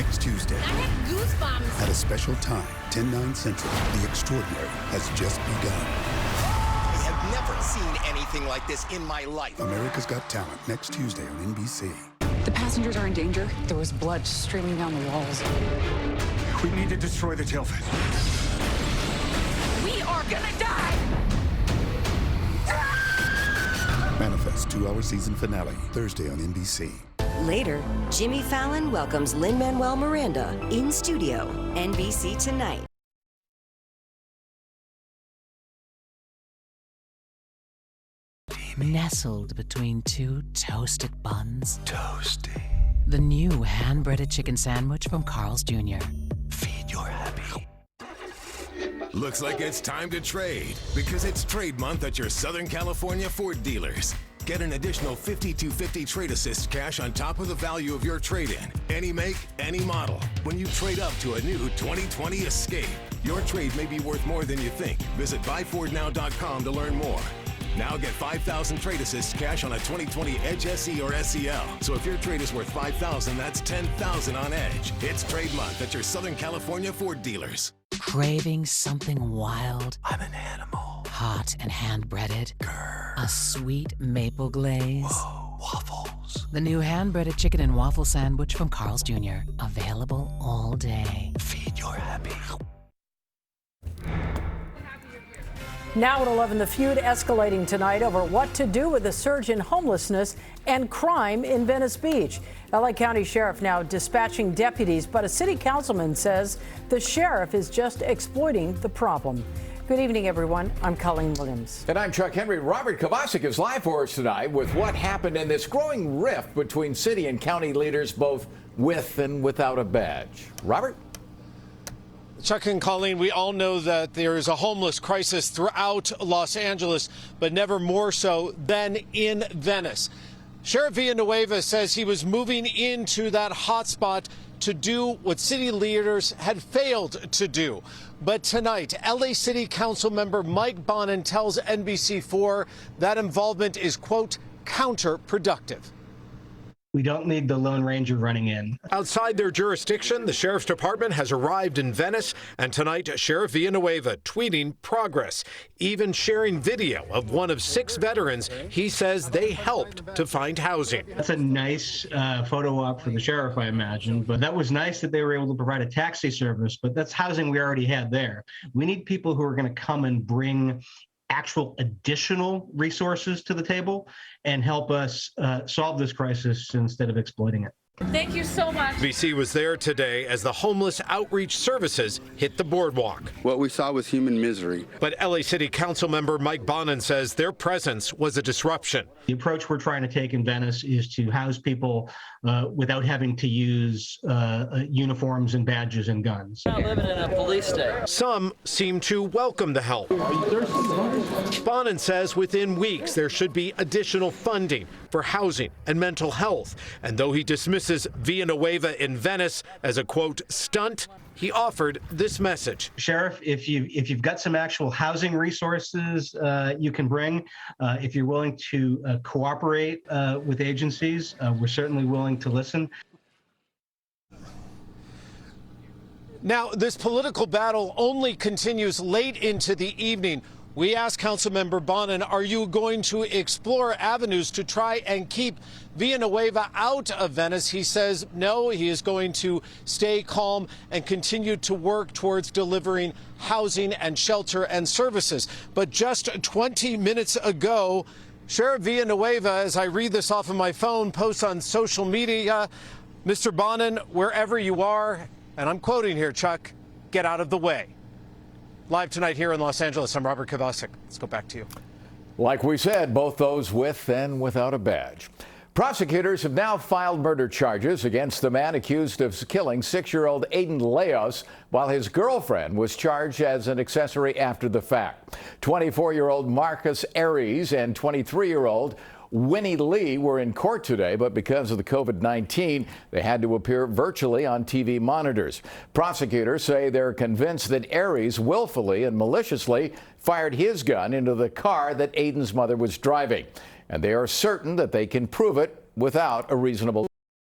next Tuesday. I had goosebumps. At a special time, 10/9 Central, the extraordinary has just begun. I have never seen anything like this in my life. America's Got Talent, next Tuesday on NBC. The passengers are in danger. There was blood streaming down the walls. We need to destroy the tail fin. We are gonna die. Manifest 2-hour season finale, Thursday on NBC. Later, Jimmy Fallon welcomes Lin-Manuel Miranda in studio. NBC Tonight. Nestled between two toasted buns. Toasty. The new hand-breaded chicken sandwich from Carl's Jr. Feed your happy. Looks like it's time to trade, because it's trade month at your Southern California Ford dealers. Get an additional $50-250 trade assist cash on top of the value of your trade-in. Any make, any model. When you trade up to a new 2020 Escape, your trade may be worth more than you think. Visit buyfordnow.com to learn more. Now get 5,000 trade assist cash on a 2020 Edge SE or SEL. So if your trade is worth 5,000, that's 10,000 on Edge. It's trade month at your Southern California Ford dealers. Craving something wild? I'm an animal. Hot and hand-breaded? Grr. A sweet maple glaze? Whoa, waffles. The new hand-breaded chicken and waffle sandwich from Carl's Jr. Available all day. Feed your happy. Now at 11, the feud escalating tonight over what to do with the surge in homelessness and crime in Venice Beach. LA County Sheriff now dispatching deputies, but a city councilman says the sheriff is just exploiting the problem. Good evening, everyone. I'm Colleen Williams. And I'm Chuck Henry. Robert Kovacic is live for us tonight with what happened in this growing rift between city and county leaders, both with and without a badge. Robert? Chuck and Colleen, we all know that there is a homeless crisis throughout Los Angeles, but never more so than in Venice. Sheriff Villanueva says he was moving into that hotspot to do what city leaders had failed to do. But tonight, LA City Council member Mike Bonin tells NBC4 that involvement is, quote, counterproductive. We don't need the Lone Ranger running in. Outside their jurisdiction, the Sheriff's Department has arrived in Venice, and tonight, Sheriff Villanueva tweeting progress, even sharing video of one of 6 veterans he says they helped to find housing. That's a nice photo op for the sheriff, I imagine, but that was nice that they were able to provide a taxi service, but that's housing we already had there. We need people who are going to come and bring actual additional resources to the table and help us solve this crisis instead of exploiting it. Thank you so much. VC was there today as the homeless outreach services hit the boardwalk. What we saw was human misery. But LA City Council member Mike Bonin says their presence was a disruption. The approach we're trying to take in Venice is to house people without having to use uniforms and badges and guns. We're not living in a police state. Some seem to welcome the help. Bonin says within weeks there should be additional funding for housing and mental health. And though he dismisses Villanueva in Venice as a, quote, stunt, he offered this message. Sheriff, if you've got some actual housing resources you can bring, if you're willing to cooperate with agencies, we're certainly willing to listen. Now, this political battle only continues late into the evening. We asked Councilmember Bonin, are you going to explore avenues to try and keep Villanueva out of Venice? He says no, he is going to stay calm and continue to work towards delivering housing and shelter and services. But just 20 minutes ago, Sheriff Villanueva, as I read this off of my phone, posts on social media, Mr. Bonin, wherever you are, and I'm quoting here, Chuck, get out of the way. Live tonight here in Los Angeles, I'm Robert Kovacic. Let's go back to you. Like we said, both those with and without a badge. Prosecutors have now filed murder charges against the man accused of killing 6-year-old Aiden Leos while his girlfriend was charged as an accessory after the fact. 24-year-old Marcus Aries and 23-year-old Winnie Lee were in court today, but because of the COVID-19, they had to appear virtually on TV monitors. Prosecutors say they're convinced that Aries willfully and maliciously fired his gun into the car that Aiden's mother was driving, and they are certain that they can prove it without a reasonable